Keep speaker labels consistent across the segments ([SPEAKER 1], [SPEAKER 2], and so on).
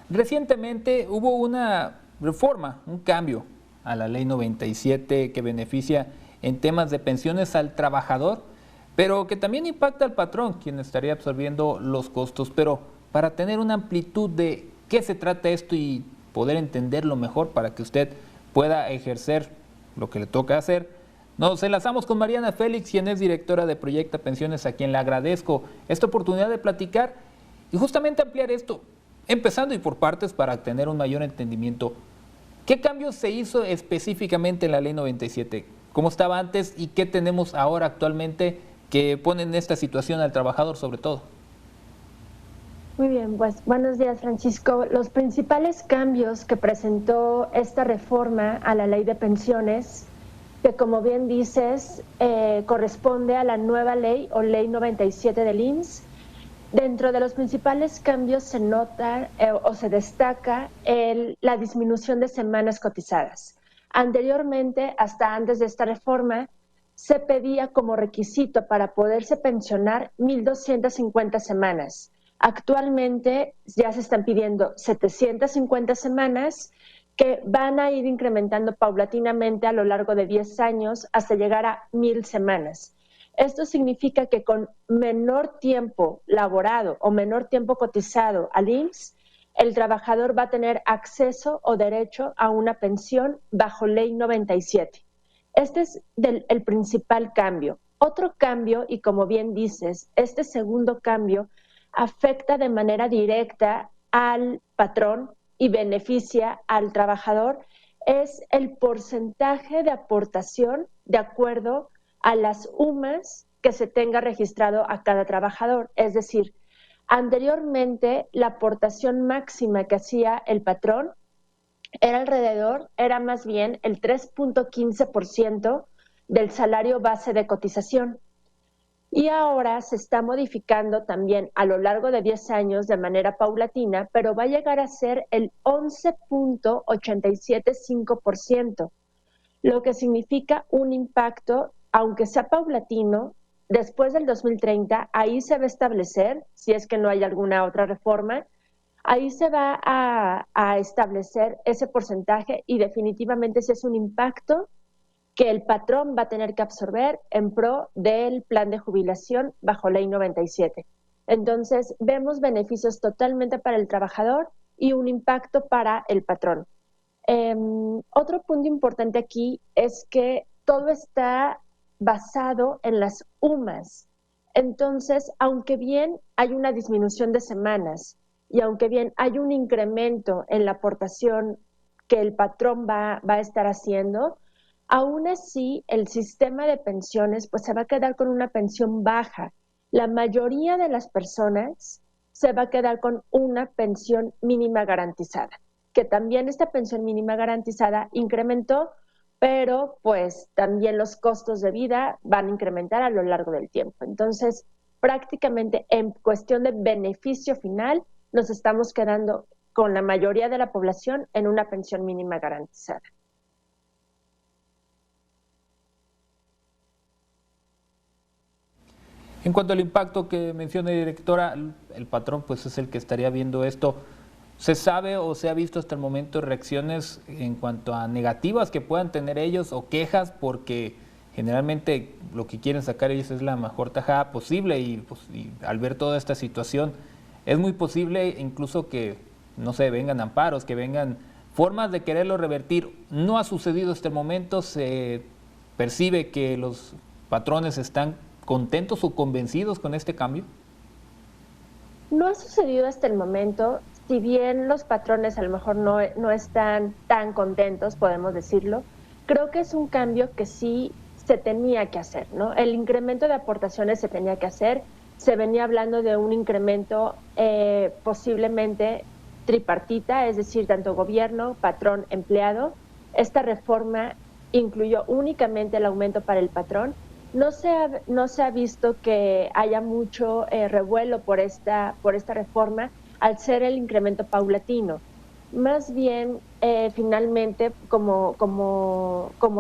[SPEAKER 1] Recientemente hubo una reforma, un cambio a la Ley 97 que beneficia en temas de pensiones al trabajador, pero que también impacta al patrón, quien estaría absorbiendo los costos. Pero para tener una amplitud de qué se trata esto y poder entenderlo mejor para que usted pueda ejercer lo que le toca hacer, nos enlazamos con Mariana Félix, quien es directora de Proyecta Pensiones, a quien le agradezco esta oportunidad de platicar y justamente ampliar esto, empezando y por partes para tener un mayor entendimiento. ¿Qué cambios se hizo específicamente en la Ley 97? ¿Cómo estaba antes y qué tenemos ahora actualmente que pone en esta situación al trabajador sobre todo?
[SPEAKER 2] Muy bien, pues buenos días, Francisco. Los principales cambios que presentó esta reforma a la Ley de Pensiones, que como bien dices, corresponde a la nueva ley o Ley 97 del IMSS. Dentro de los principales cambios se nota o se destaca la disminución de semanas cotizadas. Anteriormente, hasta antes de esta reforma, se pedía como requisito para poderse pensionar 1,250 semanas. Actualmente ya se están pidiendo 750 semanas que van a ir incrementando paulatinamente a lo largo de 10 años hasta llegar a 1,000 semanas. Esto significa que con menor tiempo laborado o menor tiempo cotizado al IMSS, el trabajador va a tener acceso o derecho a una pensión bajo Ley 97. Este es el principal cambio. Otro cambio, y como bien dices, este segundo cambio afecta de manera directa al patrón y beneficia al trabajador, es el porcentaje de aportación de acuerdo a las UMAS que se tenga registrado a cada trabajador. Es decir, anteriormente la aportación máxima que hacía el patrón era más bien el 3.15% del salario base de cotización. Y ahora se está modificando también a lo largo de 10 años de manera paulatina, pero va a llegar a ser el 11.875%, lo que significa un impacto, aunque sea paulatino, después del 2030, ahí se va a establecer, si es que no hay alguna otra reforma, ahí se va a establecer ese porcentaje y definitivamente ese es un impacto que el patrón va a tener que absorber en pro del plan de jubilación bajo Ley 97. Entonces, vemos beneficios totalmente para el trabajador y un impacto para el patrón. Otro punto importante aquí es que todo está basado en las UMAS. Entonces, aunque bien hay una disminución de semanas y aunque bien hay un incremento en la aportación que el patrón va a estar haciendo, aún así el sistema de pensiones pues se va a quedar con una pensión baja. La mayoría de las personas se va a quedar con una pensión mínima garantizada, que también esta pensión mínima garantizada incrementó, pero pues también los costos de vida van a incrementar a lo largo del tiempo. Entonces, prácticamente en cuestión de beneficio final, nos estamos quedando con la mayoría de la población en una pensión mínima garantizada.
[SPEAKER 1] En cuanto al impacto que menciona la directora, el patrón pues es el que estaría viendo esto. ¿Se sabe o se ha visto hasta el momento reacciones en cuanto a negativas que puedan tener ellos o quejas? Porque generalmente lo que quieren sacar ellos es la mejor tajada posible y al ver toda esta situación es muy posible incluso que, no sé, vengan amparos, que vengan formas de quererlo revertir. No ha sucedido hasta el momento, se percibe que los patrones están contentos o convencidos con este cambio.
[SPEAKER 2] No ha sucedido hasta el momento. Si bien los patrones a lo mejor no están tan contentos, podemos decirlo, creo que es un cambio que sí se tenía que hacer, ¿no? El incremento de aportaciones se tenía que hacer, se venía hablando de un incremento posiblemente tripartita, es decir, tanto gobierno, patrón, empleado. Esta reforma incluyó únicamente el aumento para el patrón. No se ha visto que haya mucho revuelo por esta reforma, al ser el incremento paulatino. Más bien, finalmente, como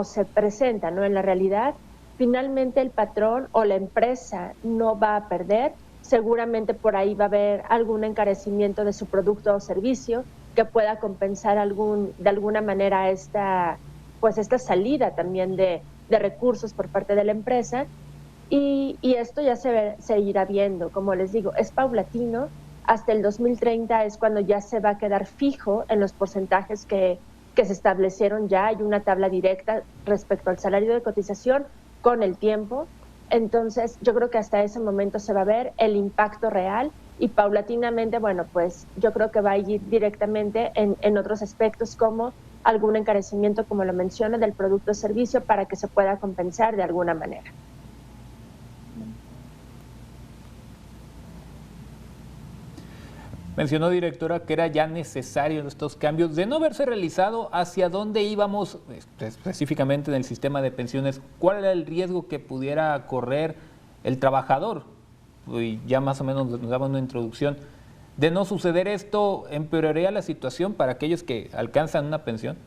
[SPEAKER 2] se presenta, ¿no? En la realidad, finalmente el patrón o la empresa no va a perder, seguramente por ahí va a haber algún encarecimiento de su producto o servicio que pueda compensar de alguna manera esta salida también de recursos por parte de la empresa. Y esto ya se irá viendo, como les digo, es paulatino. Hasta el 2030 es cuando ya se va a quedar fijo en los porcentajes que se establecieron ya. Hay una tabla directa respecto al salario de cotización con el tiempo. Entonces, yo creo que hasta ese momento se va a ver el impacto real y paulatinamente, bueno, pues yo creo que va a ir directamente en otros aspectos como algún encarecimiento, como lo menciona, del producto o servicio para que se pueda compensar de alguna manera.
[SPEAKER 1] Mencionó, directora, que era ya necesario estos cambios. De no haberse realizado, ¿hacia dónde íbamos específicamente en el sistema de pensiones? ¿Cuál era el riesgo que pudiera correr el trabajador? Y ya más o menos nos daba una introducción. De no suceder esto, ¿empeoraría la situación para aquellos que alcanzan una pensión?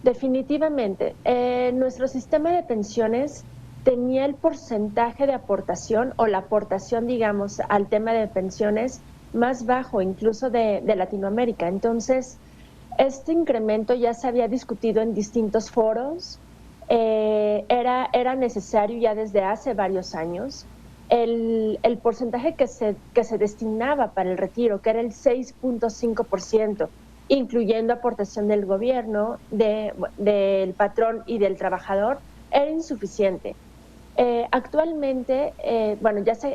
[SPEAKER 2] Definitivamente. Nuestro sistema de pensiones tenía el porcentaje de aportación o la aportación, digamos, al tema de pensiones más bajo incluso de Latinoamérica. Entonces, este incremento ya se había discutido en distintos foros, era necesario ya desde hace varios años. El porcentaje que se destinaba para el retiro, que era el 6.5%, incluyendo aportación del gobierno, del patrón y del trabajador, era insuficiente. Actualmente,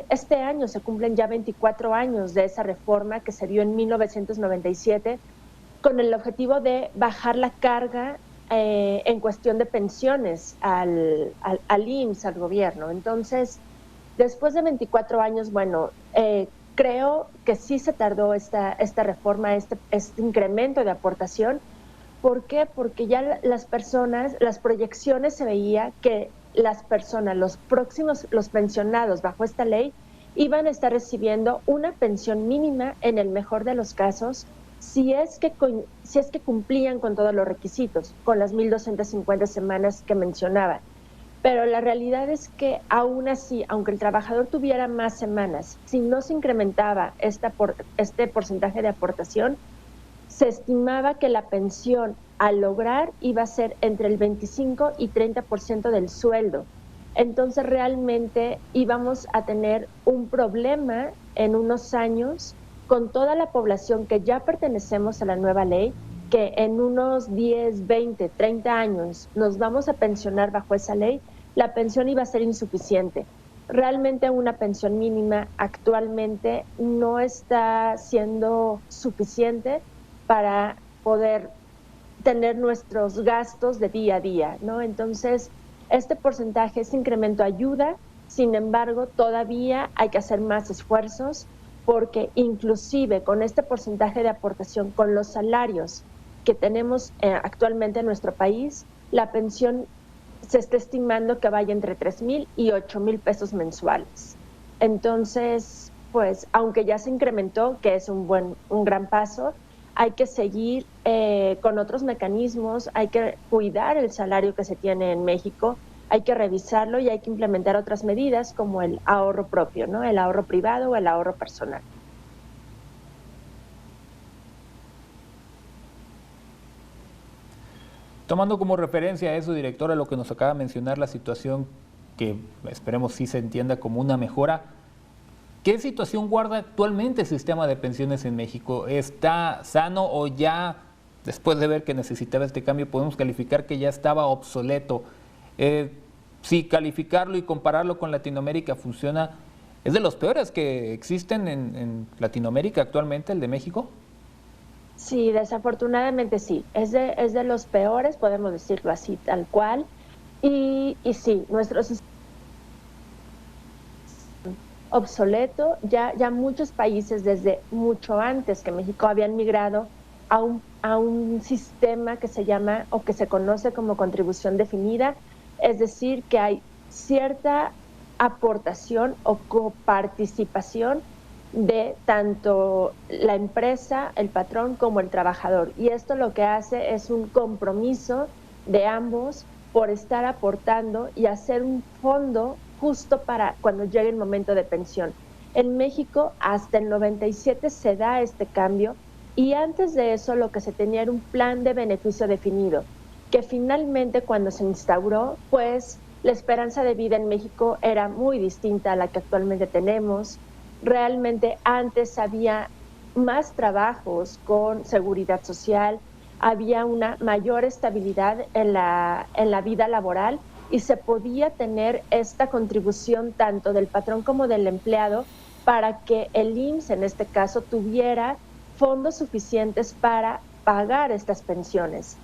[SPEAKER 2] este año se cumplen ya 24 años de esa reforma que se dio en 1997 con el objetivo de bajar la carga en cuestión de pensiones al IMSS, al gobierno. Entonces, después de 24 años, creo que sí se tardó esta reforma, este incremento de aportación. ¿Por qué? Porque ya las proyecciones se veía que las personas, los pensionados bajo esta ley, iban a estar recibiendo una pensión mínima en el mejor de los casos, si es que cumplían con todos los requisitos, con las 1.250 semanas que mencionaba. Pero la realidad es que aún así, aunque el trabajador tuviera más semanas, si no se incrementaba este porcentaje de aportación, se estimaba que la pensión al lograr iba a ser entre el 25 y 30% del sueldo. Entonces realmente íbamos a tener un problema en unos años con toda la población que ya pertenecemos a la nueva ley, que en unos 10, 20, 30 años nos vamos a pensionar bajo esa ley. La pensión iba a ser insuficiente. Realmente una pensión mínima actualmente no está siendo suficiente para poder tener nuestros gastos de día a día, ¿no? Entonces, este porcentaje, ese incremento ayuda, sin embargo, todavía hay que hacer más esfuerzos porque inclusive con este porcentaje de aportación, con los salarios que tenemos actualmente en nuestro país, la pensión se está estimando que vaya entre 3,000 y 8,000 pesos mensuales. Entonces, pues, aunque ya se incrementó, que es un gran paso, hay que seguir con otros mecanismos, hay que cuidar el salario que se tiene en México, hay que revisarlo y hay que implementar otras medidas como el ahorro propio, ¿no? El ahorro privado o el ahorro personal.
[SPEAKER 1] Tomando como referencia a eso, directora, lo que nos acaba de mencionar, la situación que esperemos sí se entienda como una mejora, ¿qué situación guarda actualmente el sistema de pensiones en México? ¿Está sano o ya, después de ver que necesitaba este cambio, podemos calificar que ya estaba obsoleto? Si calificarlo y compararlo con Latinoamérica funciona, ¿es de los peores que existen en Latinoamérica actualmente, el de México?
[SPEAKER 2] Sí, desafortunadamente sí. Es de los peores, podemos decirlo así, tal cual. Y sí, nuestro sistema obsoleto, ya muchos países desde mucho antes que México habían migrado a un sistema que se llama o que se conoce como contribución definida, es decir, que hay cierta aportación o coparticipación de tanto la empresa, el patrón, como el trabajador. Y esto lo que hace es un compromiso de ambos por estar aportando y hacer un fondo justo para cuando llegue el momento de pensión. En México hasta el 97 se da este cambio y antes de eso lo que se tenía era un plan de beneficio definido, que finalmente cuando se instauró, pues la esperanza de vida en México era muy distinta a la que actualmente tenemos. Realmente antes había más trabajos con seguridad social, había una mayor estabilidad en la vida laboral y se podía tener esta contribución tanto del patrón como del empleado para que el IMSS, en este caso, tuviera fondos suficientes para pagar estas pensiones.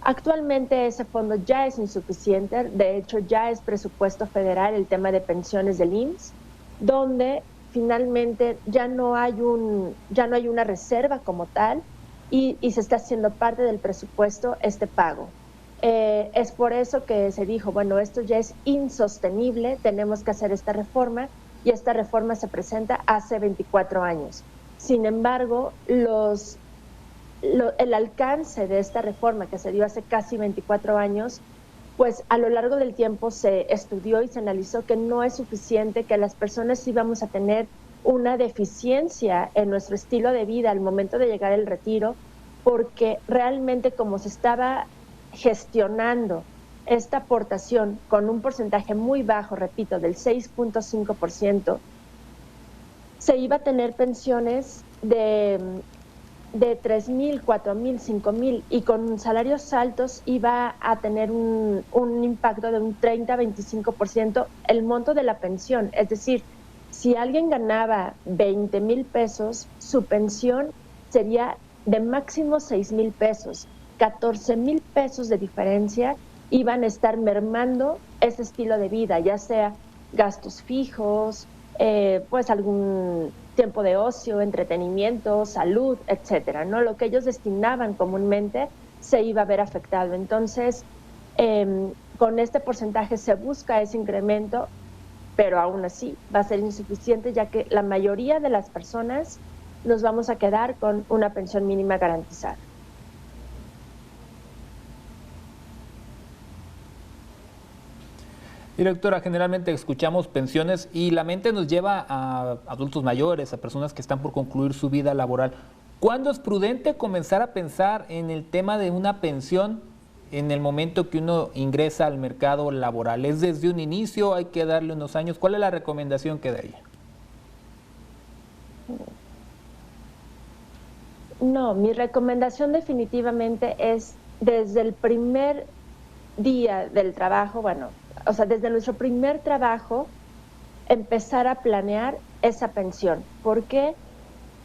[SPEAKER 2] Actualmente ese fondo ya es insuficiente, de hecho ya es presupuesto federal el tema de pensiones del IMSS, donde finalmente ya no hay una reserva como tal y se está haciendo parte del presupuesto este pago. Es por eso que se dijo, bueno, esto ya es insostenible, tenemos que hacer esta reforma, y esta reforma se presenta hace 24 años. Sin embargo, el alcance de esta reforma que se dio hace casi 24 años, pues a lo largo del tiempo se estudió y se analizó que no es suficiente, que las personas íbamos a tener una deficiencia en nuestro estilo de vida al momento de llegar al retiro, porque realmente como se estaba gestionando esta aportación con un porcentaje muy bajo, repito, del 6.5%, se iba a tener pensiones de 3,000, 4,000, 5,000 y con salarios altos iba a tener un impacto de un 30-25% el monto de la pensión. Es decir, si alguien ganaba 20,000 pesos, su pensión sería de máximo 6,000 pesos. 14,000 pesos de diferencia iban a estar mermando ese estilo de vida, ya sea gastos fijos, pues algún tiempo de ocio, entretenimiento, salud, etcétera, ¿no? Lo que ellos destinaban comúnmente se iba a ver afectado. Entonces, con este porcentaje se busca ese incremento, pero aún así va a ser insuficiente, ya que la mayoría de las personas nos vamos a quedar con una pensión mínima garantizada.
[SPEAKER 1] Directora, generalmente escuchamos pensiones y la mente nos lleva a adultos mayores, a personas que están por concluir su vida laboral. ¿Cuándo es prudente comenzar a pensar en el tema de una pensión en el momento que uno ingresa al mercado laboral? ¿Es desde un inicio? ¿Hay que darle unos años? ¿Cuál es la recomendación que daría?
[SPEAKER 2] No, mi recomendación definitivamente es desde el primer día del trabajo, bueno, o sea, desde nuestro primer trabajo, empezar a planear esa pensión. ¿Por qué?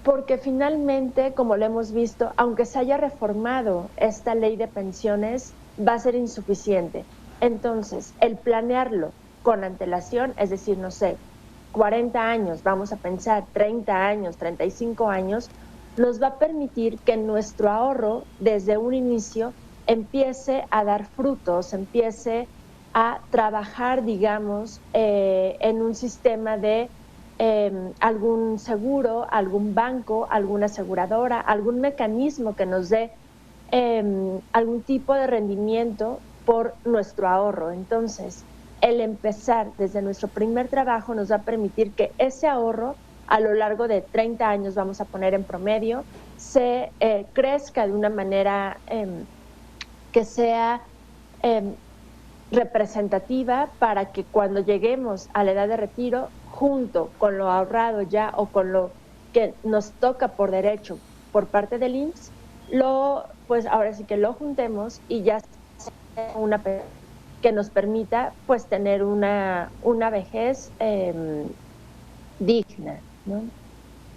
[SPEAKER 2] Porque finalmente, como lo hemos visto, aunque se haya reformado esta ley de pensiones, va a ser insuficiente. Entonces, el planearlo con antelación, es decir, no sé, 40 años, vamos a pensar 30 años, 35 años, nos va a permitir que nuestro ahorro desde un inicio empiece a dar frutos, empiece a trabajar, digamos, en un sistema de algún seguro, algún banco, alguna aseguradora, algún mecanismo que nos dé algún tipo de rendimiento por nuestro ahorro. Entonces, el empezar desde nuestro primer trabajo nos va a permitir que ese ahorro a lo largo de 30 años, vamos a poner en promedio, se crezca de una manera que sea representativa para que cuando lleguemos a la edad de retiro, junto con lo ahorrado ya o con lo que nos toca por derecho por parte del IMSS, pues ahora sí que lo juntemos y ya sea una que nos permita pues tener una vejez digna, ¿no?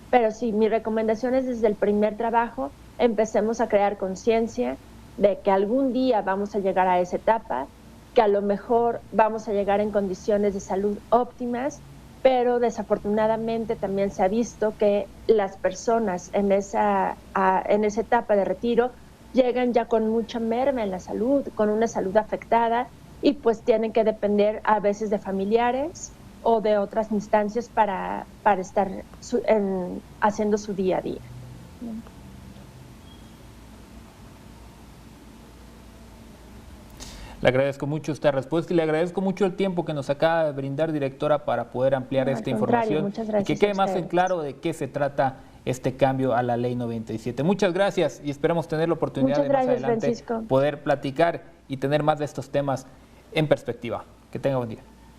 [SPEAKER 2] Pero sí, mi recomendación es desde el primer trabajo empecemos a crear conciencia de que algún día vamos a llegar a esa etapa, que a lo mejor vamos a llegar en condiciones de salud óptimas, pero desafortunadamente también se ha visto que las personas en esa etapa de retiro llegan ya con mucha merma en la salud, con una salud afectada y pues tienen que depender a veces de familiares o de otras instancias para estar haciendo su día a día.
[SPEAKER 1] Le agradezco mucho esta respuesta y le agradezco mucho el tiempo que nos acaba de brindar, directora, para poder ampliar esta información y que quede más en claro de qué se trata este cambio a la Ley 97. Muchas gracias y esperamos tener la oportunidad de más adelante poder platicar y tener más de estos temas en perspectiva. Que tenga buen día.